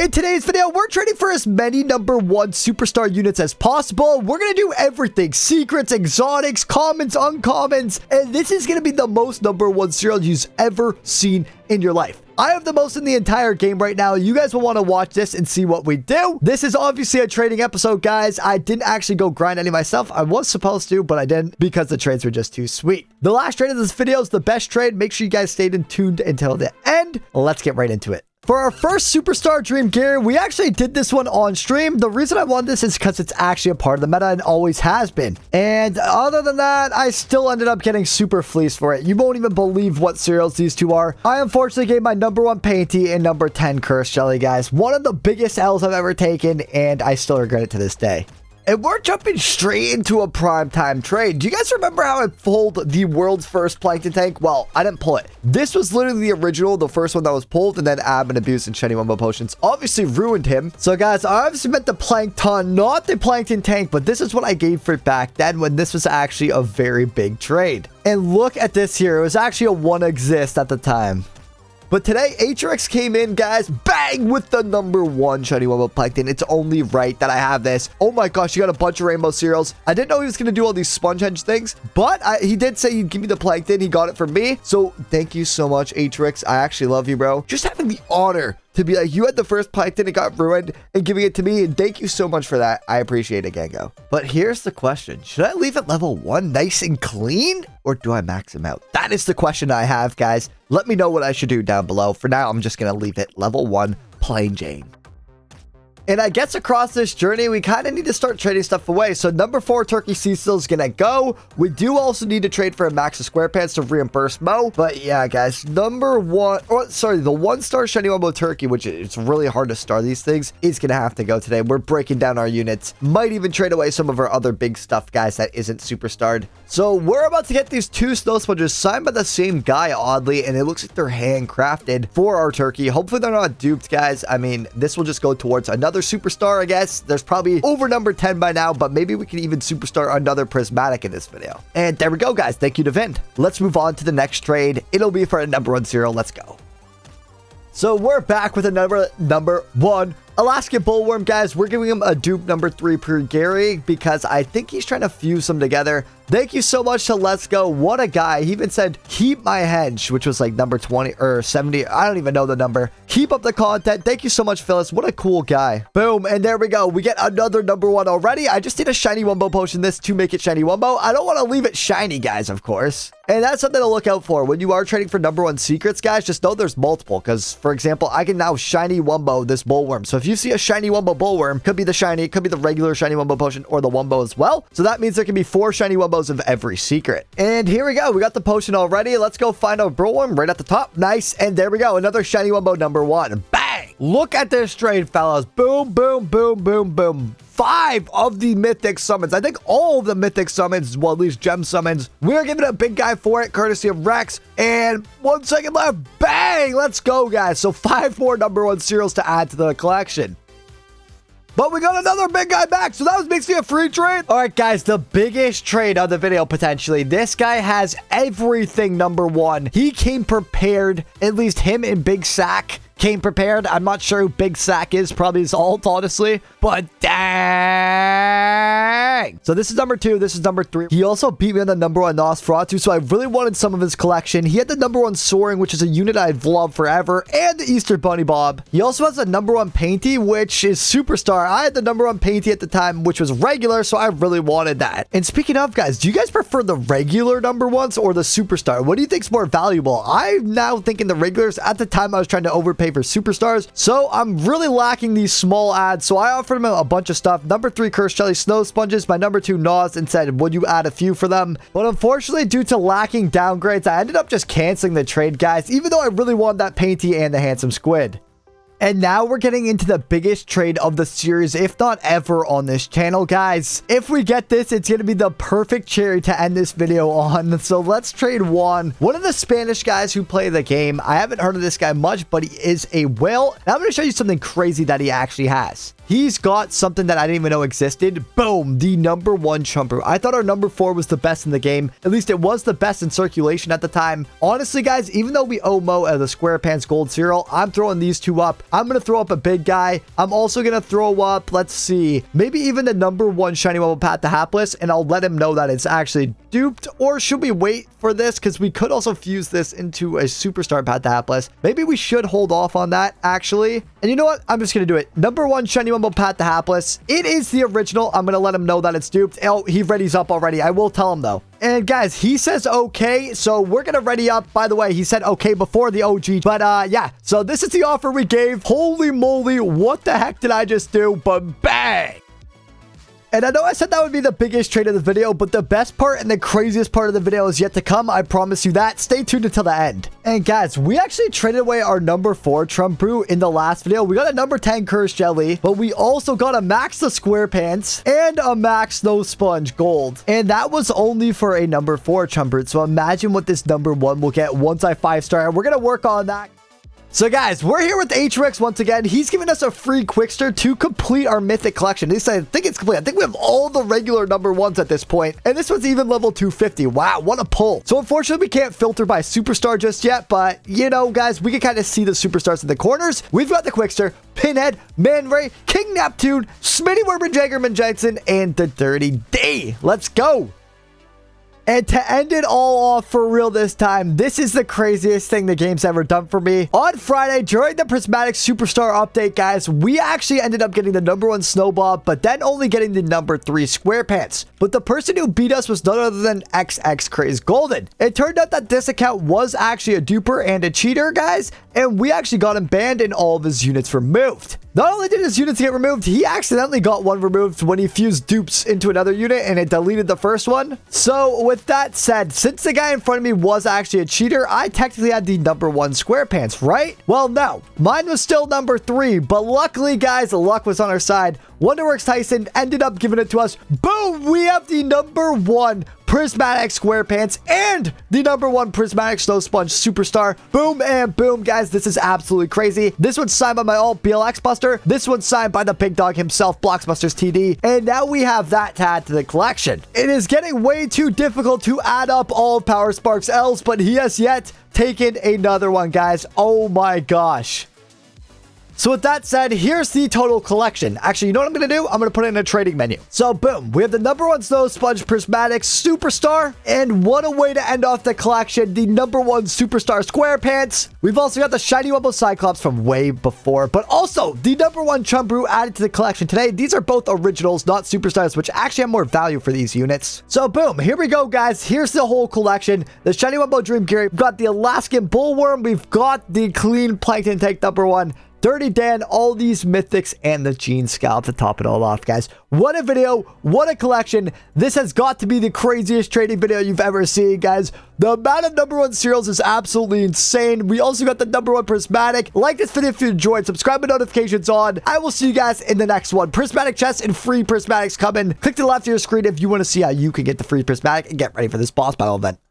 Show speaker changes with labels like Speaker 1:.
Speaker 1: In today's video, we're trading for as many number 1 superstar units as possible. We're going to do everything. Secrets, exotics, commons, uncommons. And this is going to be the most number 1 serial you've ever seen in your life. I have the most in the entire game right now. You guys will want to watch this and see what we do. This is obviously a trading episode, guys. I didn't actually go grind any myself. I was supposed to, but I didn't because the trades were just too sweet. The last trade of this video is the best trade. Make sure you guys stayed tuned until the end. Let's get right into it. For our first superstar dream gear, we actually did this one on stream. The reason I want this is because it's actually a part of the meta and always has been. And other than that, I still ended up getting super fleeced for it. You won't even believe what cereals these two are. I unfortunately gave my number 1 Painty and number 10 Cursed Jelly, guys. One of the biggest L's I've ever taken, and I still regret it to this day. And we're jumping straight into a primetime trade. Do you guys remember how I pulled the world's first plankton tank? Well, I didn't pull it. This was literally the original, the first one that was pulled, and then Admin Abuse and Shiny Wumbo Potions obviously ruined him. So guys, I obviously meant the plankton, not the plankton tank, but this is what I gave for it back then when this was actually a very big trade. And look at this here. It was actually a 1 exist at the time. But today, Atrix came in, guys, bang, with the number 1 Shiny Wumbo Plankton. It's only right that I have this. Oh my gosh, you got a bunch of rainbow cereals. I didn't know he was going to do all these Spongehenge things, but he did say he'd give me the Plankton. He got it from me. So thank you so much, Atrix. I actually love you, bro. Just having the honor to be like, you had the first Plankton, it got ruined, and giving it to me, and thank you so much for that. I appreciate it, Gango. But here's the question. Should I leave it level 1 nice and clean, or do I max him out? That is the question I have, guys. Let me know what I should do down below. For now, I'm just going to leave it level 1 plain Jane. And I guess across this journey, we kind of need to start trading stuff away. So number 4 Turkey Cecil is going to go. We do also need to trade for a Max of SquarePants to reimburse Mo. But yeah, guys, number 1, or sorry, the 1-star Shiny Wumbo Turkey, which it's really hard to star these things, is going to have to go today. We're breaking down our units. Might even trade away some of our other big stuff, guys, that isn't super starred. So we're about to get these 2 Snow Sponges signed by the same guy, oddly, and it looks like they're handcrafted for our turkey. Hopefully they're not duped, guys. I mean, this will just go towards another superstar, I guess. There's probably over number 10 by now, but maybe we can even superstar another Prismatic in this video. And there we go, guys. Thank you to Vind. Let's move on to the next trade. It'll be for a number 1 serial. Let's go. So we're back with another number 1 Alaskan Bullworm, guys. We're giving him a dupe number 3 per Gary because I think he's trying to fuse them together. Thank you so much to Let's Go. What a guy. He even said, keep my hedge, which was like number 20 or 70. I don't even know the number. Keep up the content. Thank you so much, Phyllis. What a cool guy. Boom. And there we go. We get another number 1 already. I just need a Shiny Wumbo Potion this to make it Shiny Wumbo. I don't want to leave it shiny, guys, of course. And that's something to look out for. When you are trading for number 1 secrets, guys, just know there's multiple. Because, for example, I can now Shiny Wumbo this Bullworm. So if you see a Shiny Wumbo Bullworm, could be the shiny, it could be the regular Shiny Wumbo Potion or the Wumbo as well. So that means there can be 4 Shiny Wumbos of every secret. And here we go. We got the potion already. Let's go find our Bullworm right at the top. Nice. And there we go. Another Shiny Wumbo number 1. Bang! Look at this trade, fellas. Boom, boom, boom, boom, boom. 5 of the mythic summons. I think all of the mythic summons, well, at least gem summons. We're giving a big guy for it, courtesy of Rex. And 1 second left. Bang! Let's go, guys. So 5 more number 1 cereals to add to the collection. But we got another big guy back, so that was basically a free trade. All right, guys, the biggest trade of the video, potentially. This guy has everything number 1. He came prepared, at least him and Big Sack came prepared. I'm not sure who Big Sack is, probably his alt, honestly. But dang! So this is number 2, this is number 3. He also beat me on the number 1 Nosferatu, so I really wanted some of his collection. He had the number 1 Soaring, which is a unit I've loved forever, and the Easter Bunny Bob. He also has the number 1 Painty, which is Superstar. I had the number 1 Painty at the time, which was regular, so I really wanted that. And speaking of, guys, do you guys prefer the regular number 1s or the Superstar? What do you think's more valuable? I'm now thinking the regulars. At the time, I was trying to overpay for superstars, so I'm really lacking these small ads, so I offered him a bunch of stuff. Number 3 Cursed Jelly Snow Sponges, my number 2 Nas, and said, would you add a few for them? But unfortunately, due to lacking downgrades, I ended up just canceling the trade, guys, even though I really wanted that Painty and the Handsome Squid. And now we're getting into the biggest trade of the series, if not ever, on this channel, guys. If we get this, it's going to be the perfect cherry to end this video on. So let's trade one of the Spanish guys who play the game. I haven't heard of this guy much, but he is a whale. Now I'm going to show you something crazy that he actually has. he's got something that I didn't even know existed. Boom, the number 1 chumper. I thought our number 4 was the best in the game. At least it was the best in circulation at the time. Honestly, guys, even though we owe Mo the SquarePants gold cereal, I'm throwing these two up. I'm going to throw up a big guy. I'm also going to throw up, let's see, maybe even the number 1 shiny wobble Pat the Hapless, and I'll let him know that it's actually duped. Or should we wait for this? Because we could also fuse this into a superstar Pat the Hapless. Maybe we should hold off on that, actually. And you know what? I'm just going to do it. Number 1 shiny wobble Pat the Hapless. It is the original. I'm going to let him know that it's duped. Oh, he readies up already. I will tell him, though. And guys, he says okay, so we're gonna ready up. By the way, he said okay before the OG, but yeah, so this is the offer we gave. Holy moly, what the heck did I just do? But bang! And I know I said that would be the biggest trade of the video, but the best part and the craziest part of the video is yet to come. I promise you that. Stay tuned until the end. And guys, we actually traded away our number 4 Trump in the last video. We got a number 10 Cursed Jelly, but we also got a Max the SquarePants and a Max Snow Sponge Gold. And that was only for a number 4 Trump. So imagine what this number 1 will get once I 5-star. We're going to work on that. So guys, we're here with H-Rex once again. He's giving us a free Quickster to complete our mythic collection. At least I think it's complete. I think we have all the regular number 1s at this point. And this one's even level 250. Wow, what a pull. So unfortunately, we can't filter by superstar just yet. But, you know, guys, we can kind of see the superstars in the corners. We've got the Quickster, Pinhead, Man Ray, King Neptune, Smitty Werber, Jaggerman Jensen, and the Dirty D. Let's go. And to end it all off for real this time, this is the craziest thing the game's ever done for me. On Friday, during the Prismatic Superstar update, guys, we actually ended up getting the number 1 Snowball, but then only getting the number 3 SquarePants. But the person who beat us was none other than XX Craze Golden. It turned out that this account was actually a duper and a cheater, guys, and we actually got him banned and all of his units removed. Not only did his units get removed, he accidentally got one removed when he fused dupes into another unit and it deleted the first one. So with that said, since the guy in front of me was actually a cheater, I technically had the number 1 SquarePants, right? Well, no. Mine was still number 3, but luckily, guys, the luck was on our side. Wonderworks Tyson ended up giving it to us. Boom! We have the number 1 Prismatic SquarePants and the number 1 Prismatic Snow Sponge Superstar. Boom and boom, guys. This is absolutely crazy. This one's signed by my alt Bloxbuster. This one's signed by the big dog himself, Bloxbusters TD. And now we have that to add to the collection. It is getting way too difficult to add up all of Power Spark's L's, but he has yet taken another one, guys. Oh my gosh. So with that said, here's the total collection. Actually, you know what I'm going to do? I'm going to put it in a trading menu. So boom, we have the number 1 Snow Sponge Prismatic Superstar. And what a way to end off the collection. The number 1 Superstar SquarePants. We've also got the Shiny Wobble Cyclops from way before. But also the number 1 Chumbrew added to the collection today. These are both originals, not superstars, which actually have more value for these units. So boom, here we go, guys. Here's the whole collection. The Shiny Wobble Dream Gear. We've got the Alaskan Bullworm. We've got the Clean Plankton Tank number 1. Dirty Dan, all these mythics, and the Gene Scalp to top it all off, guys. What a video. What a collection. This has got to be the craziest trading video you've ever seen, guys. The amount of number 1 cereals is absolutely insane. We also got the number 1 Prismatic. Like this video if you enjoyed. Subscribe with notifications on. I will see you guys in the next one. Prismatic chests and free Prismatics coming. Click to the left of your screen if you want to see how you can get the free Prismatic and get ready for this boss battle event.